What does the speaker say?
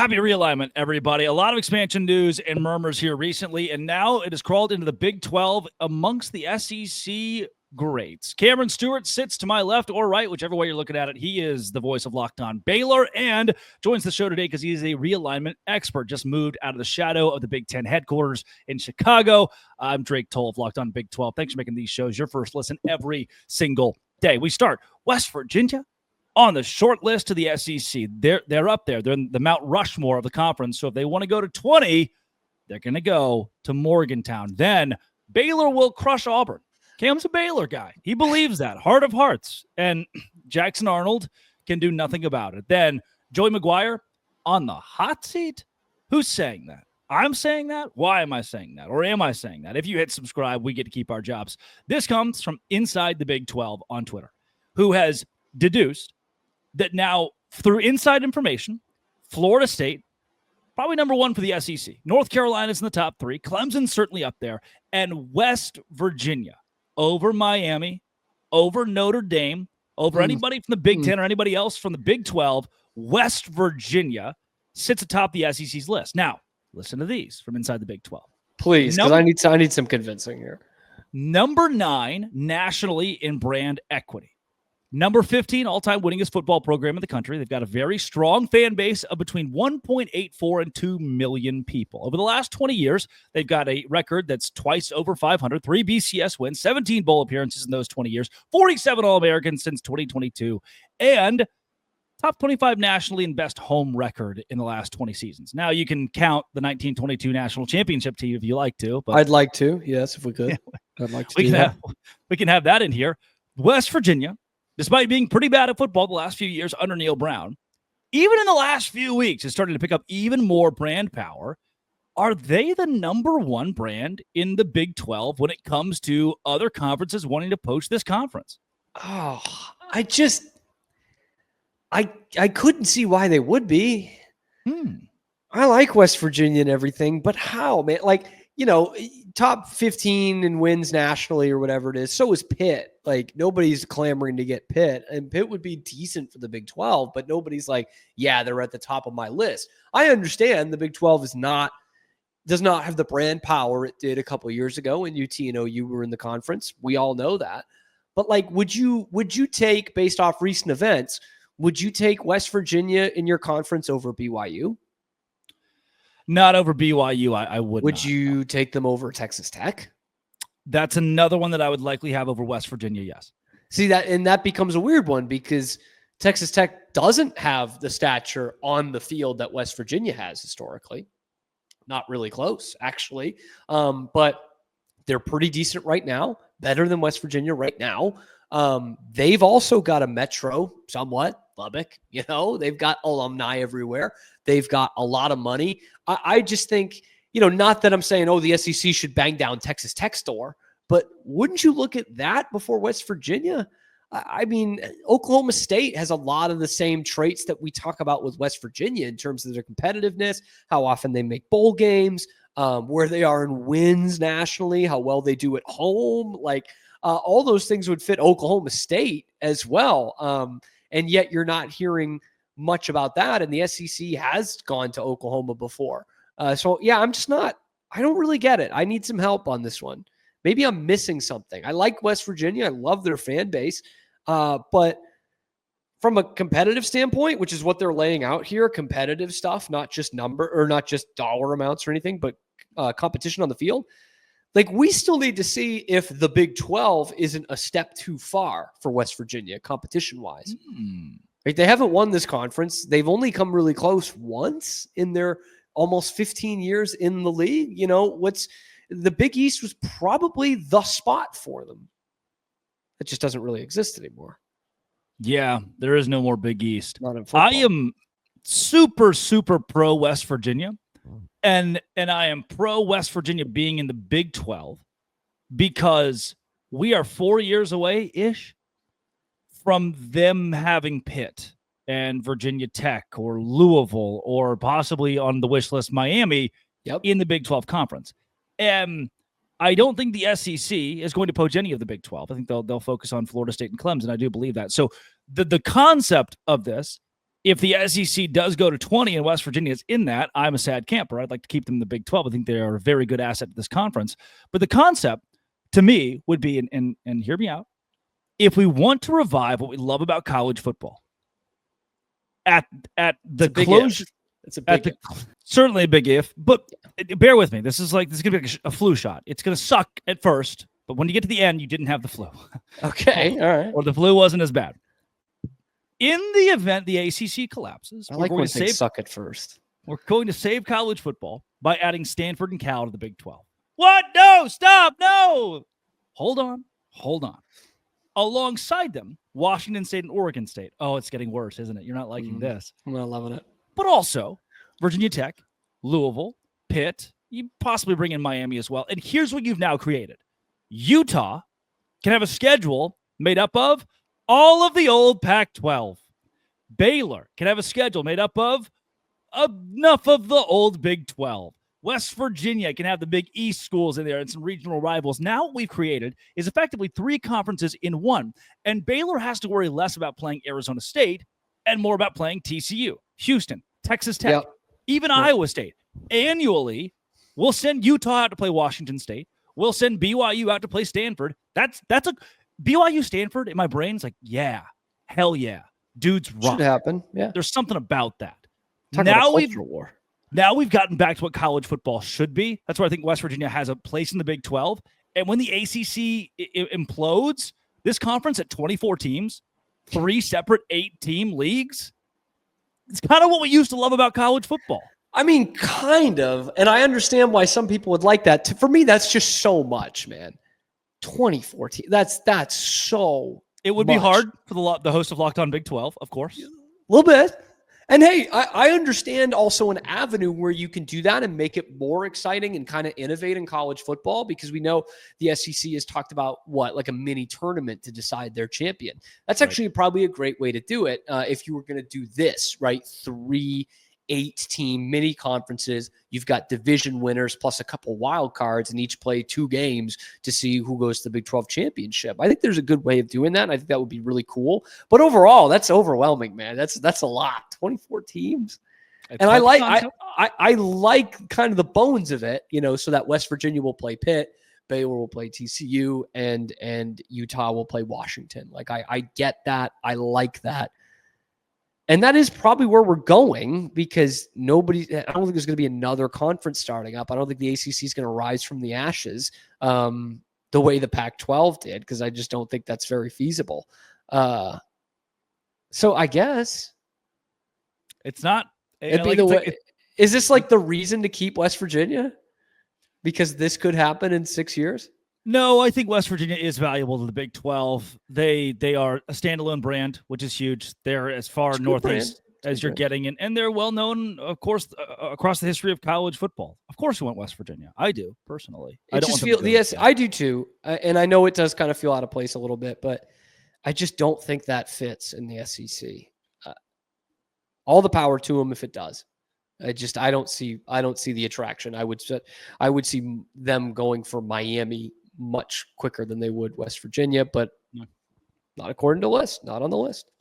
Happy realignment, everybody. A lot of expansion news and murmurs here recently, and now it has crawled into the Big 12 amongst the SEC greats. Cameron Stuart sits to my left or right, whichever way you're looking at it. He is the voice of Locked On Baylor and joins the show today because he is a realignment expert, just moved out of the shadow of the Big 10 headquarters in Chicago. I'm Drake Toll of Locked On Big 12. Thanks for making these shows your first listen every single day. We start West Virginia on the short list to the SEC. They're up there. They're in the Mount Rushmore of the conference. So if they want to go to 20, they're going to go to Morgantown. Then Baylor will crush Auburn. Cam's a Baylor guy. He believes that. Heart of hearts. And Jackson Arnold can do nothing about it. Then Joey McGuire on the hot seat. Who's saying that? I'm saying that? Why am I saying that? Or am I saying that? If you hit subscribe, we get to keep our jobs. This comes from inside the Big 12 on Twitter, who has deduced that now, through inside information, Florida State, probably number one for the SEC. North Carolina's in the top three. Clemson's certainly up there. And West Virginia over Miami, over Notre Dame, over anybody from the Big 10 or anybody else from the Big 12, West Virginia sits atop the SEC's list. Now, listen to these from inside the Big 12. Please, because I need some convincing here. Number 9 nationally in brand equity. Number 15 all-time winningest football program in the country. They've got a very strong fan base of between 1.84 and 2 million people. Over the last 20 years, they've got a record that's twice over 500, 3 BCS wins, 17 bowl appearances in those 20 years, 47 All-Americans since 2022, and top 25 nationally in best home record in the last 20 seasons. Now, you can count the 1922 national championship team if you like to. But I'd like to, yes, if we could. I'd like to we can have that in here. West Virginia, despite being pretty bad at football the last few years under Neil Brown, even in the last few weeks, is starting to pick up even more brand power. Are they the number one brand in the Big 12 when it comes to other conferences wanting to poach this conference? Oh, I couldn't see why they would be. I like West Virginia and everything, but how, man? Like, you know, top 15 and wins nationally or whatever it is. So is Pitt. Like, nobody's clamoring to get Pitt, and Pitt would be decent for the Big 12, but nobody's like, yeah, they're at the top of my list. I understand the Big 12 does not have the brand power it did a couple of years ago when UT and OU were in the conference. We all know that. But like, would you take, based off recent events, would you take West Virginia in your conference over BYU? Not over BYU, I would Would not. you take them over Texas Tech? That's another one that I would likely have over West Virginia, yes. See that, and that becomes a weird one because Texas Tech doesn't have the stature on the field that West Virginia has historically. Not really close, actually. But they're pretty decent right now, better than West Virginia right now. They've also got a metro, somewhat, Lubbock. You know, they've got alumni everywhere. They've got a lot of money. I just think, you know, not that I'm saying, oh, the SEC should bang down Texas Tech's door, but wouldn't you look at that before West Virginia? I mean, Oklahoma State has a lot of the same traits that we talk about with West Virginia in terms of their competitiveness, how often they make bowl games, where they are in wins nationally, how well they do at home. Like, all those things would fit Oklahoma State as well. And yet you're not hearing much about that. And the SEC has gone to Oklahoma before. So yeah, I don't really get it. I need some help on this one. Maybe I'm missing something. I like West Virginia. I love their fan base. But from a competitive standpoint, which is what they're laying out here, competitive stuff, not just number or not just dollar amounts or anything, but competition on the field. Like, we still need to see if the Big 12 isn't a step too far for West Virginia competition-wise. Like, they haven't won this conference. They've only come really close once in their almost 15 years in the league. You know, the Big East was probably the spot for them. It just doesn't really exist anymore. Yeah, there is no more Big East. Not in football. I am super, super pro West Virginia. And I am pro West Virginia being in the Big 12 because we are 4 years away-ish from them having Pitt and Virginia Tech or Louisville or possibly on the wish list Miami in the Big 12 conference. And I don't think the SEC is going to poach any of the Big 12. I think they'll focus on Florida State and Clemson. I do believe that. So the concept of this If the SEC does go to 20 and West Virginia is in that, I'm a sad camper. I'd like to keep them in the Big 12. I think they are a very good asset to this conference. But the concept to me would be, and hear me out, if we want to revive what we love about college football, at the closure, it's a big if. Certainly a big if, but bear with me. This is going to be like a flu shot. It's going to suck at first, but when you get to the end, you didn't have the flu. Okay, all right. Or the flu wasn't as bad. In the event the ACC collapses, I like when things suck at first. We're going to save college football by adding Stanford and Cal to the Big 12. What? No, stop, no. Hold on. Alongside them, Washington State and Oregon State. Oh, it's getting worse, isn't it? You're not liking this. I'm not loving it. But also Virginia Tech, Louisville, Pitt, you possibly bring in Miami as well. And here's what you've now created. Utah can have a schedule made up of all of the old Pac-12. Baylor can have a schedule made up of enough of the old Big 12. West Virginia can have the Big East schools in there and some regional rivals. Now what we've created is effectively 3 conferences in one. And Baylor has to worry less about playing Arizona State and more about playing TCU, Houston, Texas Tech, even Iowa State. Annually, we'll send Utah out to play Washington State. We'll send BYU out to play Stanford. That's a BYU Stanford in my brain is like, yeah, hell yeah. Dudes rock. Should happen. Yeah. There's something about that. Talk about a cultural war. Now we've gotten back to what college football should be. That's where I think West Virginia has a place in the Big 12. And when the ACC implodes, this conference at 24 teams, 3 separate 8-team leagues, it's kind of what we used to love about college football. I mean, kind of. And I understand why some people would like that. For me, that's just so much, man. 24 teams. That's so It would be hard for the host of Locked On Big 12, of course. A little bit. And hey, I understand also an avenue where you can do that and make it more exciting and kind of innovate in college football, because we know the SEC has talked about like a mini tournament to decide their champion. That's actually probably a great way to do it if you were going to do this, right? 3 8-team mini conferences. You've got division winners plus a couple wild cards, and each play 2 games to see who goes to the Big 12 championship. I think there's a good way of doing that, and I think that would be really cool. But overall, that's overwhelming, man. That's a lot. 24 teams. And I like kind of the bones of it, so that West Virginia will play Pitt, Baylor will play TCU, and Utah will play Washington. Like I get that. I like that. And that is probably where we're going, because I don't think there's going to be another conference starting up. I don't think the ACC is going to rise from the ashes the way the Pac-12 did, because I just don't think that's very feasible. So I guess it's not. Is this like the reason to keep West Virginia? Because this could happen in 6 years? No, I think West Virginia is valuable to the Big 12. They are a standalone brand, which is huge. They're as far northeast as you're getting, and they're well known, of course, across the history of college football. Of course, we want West Virginia. I do personally. I do too, and I know it does kind of feel out of place a little bit, but I just don't think that fits in the SEC. All the power to them if it does. I don't see the attraction. I would see them going for Miami much quicker than they would West Virginia, but not according to list, not on the list.